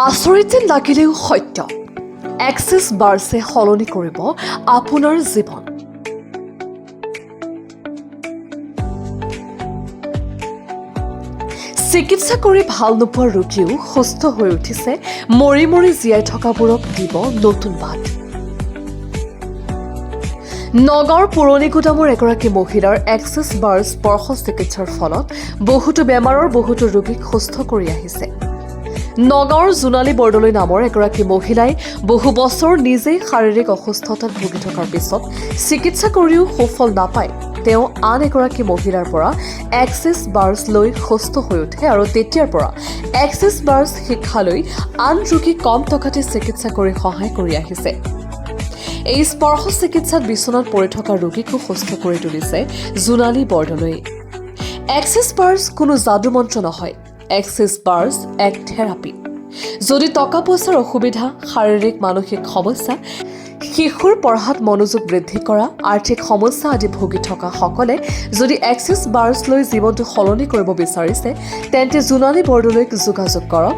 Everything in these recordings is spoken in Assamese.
আচৰিত লাগিলেও সত্য, এক্সিছ বাৰ্ছে সলনি কৰিব আপোনাৰ জীৱন। চিকিৎসা কৰি ভাল নোপোৱা ৰোগীও সুস্থ হৈ উঠিছে। মৰি মৰি জীয়াই থকাবোৰক দিব নতুন বাট। নগাঁৱৰ পুৰণি গুদামৰ এগৰাকী মহিলাৰ এক্সিছ বাৰ স্পৰ্শ চিকিৎসাৰ ফলত বহুতো বেমাৰৰ বহুতো ৰোগীক সুস্থ কৰি আহিছে। নগাঁৱৰ জোনালী বৰদলৈ নামৰ এগৰাকী মহিলাই বহু বছৰ নিজেই শাৰীৰিক অসুস্থতাত ভুগি থকাৰ পিছত চিকিৎসা কৰিও সুফল নাপায় তেওঁ আন এগৰাকী মহিলাৰ পৰা এক্সিছ বাৰ্ছ লৈ সুস্থ হৈ উঠে আৰু তেতিয়াৰ পৰা এক্সিছ বাৰ্ছ শিক্ষা লৈ আন ৰোগীক কম টকাতে চিকিৎসা কৰি সহায় কৰি আহিছে। এই স্পৰ্শ চিকিৎসাত বিচনাত পৰি থকা ৰোগীকো সুস্থ কৰি তুলিছে জোনালী বৰদলৈ। এক্সিছ বাৰ্ছ কোনো যাদু মন্ত্ৰ নহয়, এক্সিছ বাৰ্ছ এক থেৰাপি। যদি টকা পইচাৰ অসুবিধা, শাৰীৰিক মানসিক সমস্যা, শিশুৰ পঢ়াত মনোযোগ বৃদ্ধি কৰা, আৰ্থিক সমস্যা আদি ভুগি থকা সকলে যদি এক্সিছ বাৰ্ছ লৈ জীৱনটো সলনি কৰিব বিচাৰিছে তেন্তে জোনালী বৰদলৈক যোগাযোগ কৰক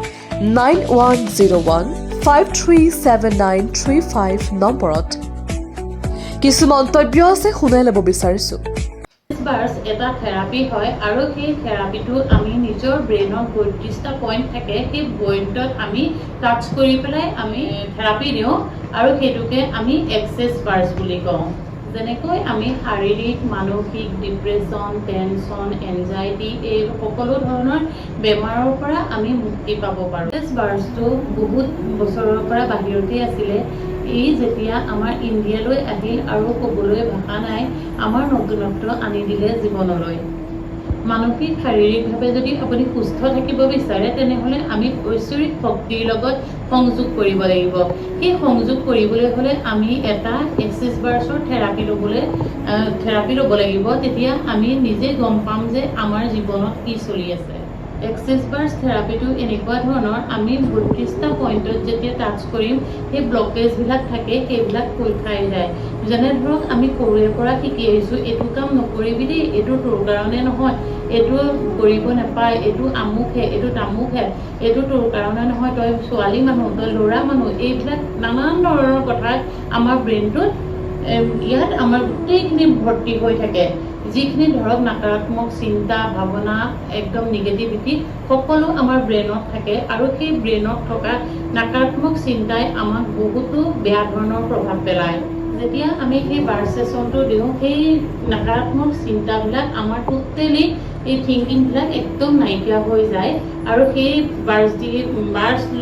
9101537935 নম্বৰত। কিছু মন্তব্য আছে শুনাই ল'ব বিচাৰিছো। বাৰ্ছ এটা থেৰাপি হয় আৰু সেই থেৰাপিটো আমি নিজৰ ব্ৰেইনত ৩২টা পইণ্ট থাকে, সেই পইণ্টত আমি টাচ কৰি পেলাই আমি থেৰাপি দিওঁ আৰু সেইটোকে আমি এক্সিছ বাৰ্ছ বুলি কওঁ। যেনেকৈ আমি শাৰীৰিক, মানসিক, ডিপ্ৰেশ্যন, টেনশ্যন, এনজাইটি এই সকলো ধৰণৰ বেমাৰৰ পৰা আমি মুক্তি পাব পাৰোঁ। এক্সিছ বাৰ্ছটো বহুত বছৰৰ পৰা বাহিৰতেই আছিলে। ই যেতিয়া আমাৰ ইণ্ডিয়ালৈ আহিল আৰু ক'বলৈ ভাষা নাই, আমাৰ নতুনত্ব আনি দিলে জীৱনলৈ। মানসিক শাৰীৰিকভাৱে যদি আপুনি সুস্থ থাকিব বিচাৰে তেনেহ'লে আমি ঐশ্বৰিক শক্তিৰ লগত সংযোগ কৰিব লাগিব। সেই সংযোগ কৰিবলৈ হ'লে আমি এটা এক্সিছ বাৰ্ছৰ থেৰাপি ল'ব লাগিব। তেতিয়া আমি নিজে গম পাম যে আমাৰ জীৱনত কি চলি আছে। এক্সিছ বাৰ্ছ থেৰাপিটো এনেকুৱা ধৰণৰ, আমি ৩২টা পইণ্টত যেতিয়া টাচ কৰিম সেই ব্লকেজবিলাক থাকে সেইবিলাক খোল খাই যায়। যেনে ধৰক আমি সৰুৰে পৰা শিকি আহিছোঁ, এইটো কাম নকৰিবি দেই, এইটো তোৰ কাৰণে নহয়, এইটো কৰিব নাপায়, এইটো আমুকহে, এইটো তামুকহে, এইটো তোৰ কাৰণে নহয়, তই ছোৱালী মানুহ, তই ল'ৰা মানুহ, এইবিলাক নানান ধৰণৰ কথা আমাৰ ব্ৰেইনটোত ইয়াত আমাৰ গোটেইখিনি ভৰ্তি হৈ থাকে। যিখিনি ধৰক নাকাৰাত্মক চিন্তা, ভাৱনা, একদম নিগেটিভিটি সকলো আমাৰ ব্ৰেইনত থাকে আৰু সেই ব্ৰেইনত থকা নাকাৰাত্মক চিন্তাই আমাক বহুতো বেয়া ধৰণৰ প্ৰভাৱ পেলায়। যেতিয়া আমি সেই বাৰ্ছ ছেশ্যনটো দিওঁ সেই নাকাৰাত্মক চিন্তাবিলাক আমাৰ টোটেলি এই থিংকিংবিলাক একদম নাইকিয়া হৈ যায় আৰু সেই বাৰ্ছ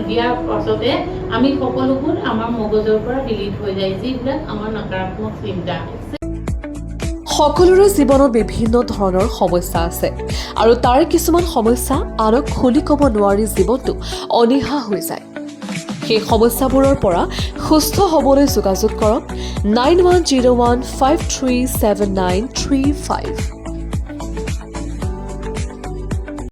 দিয়াৰ পাছতে আমি সকলোবোৰ আমাৰ মগজৰ পৰা ডিলিট হৈ যায়, যিবিলাক আমাৰ নাকাৰাত্মক চিন্তা। সকলোৰে জীৱনত বিভিন্ন ধৰণৰ সমস্যা আছে আৰু তাৰ কিছুমান সমস্যা আনক খুলি ক'ব নোৱাৰি জীৱনটো অনীহা হৈ যায়। সেই সমস্যাবোৰৰ পৰা সুস্থ হ'বলৈ যোগাযোগ কৰক 9101537935।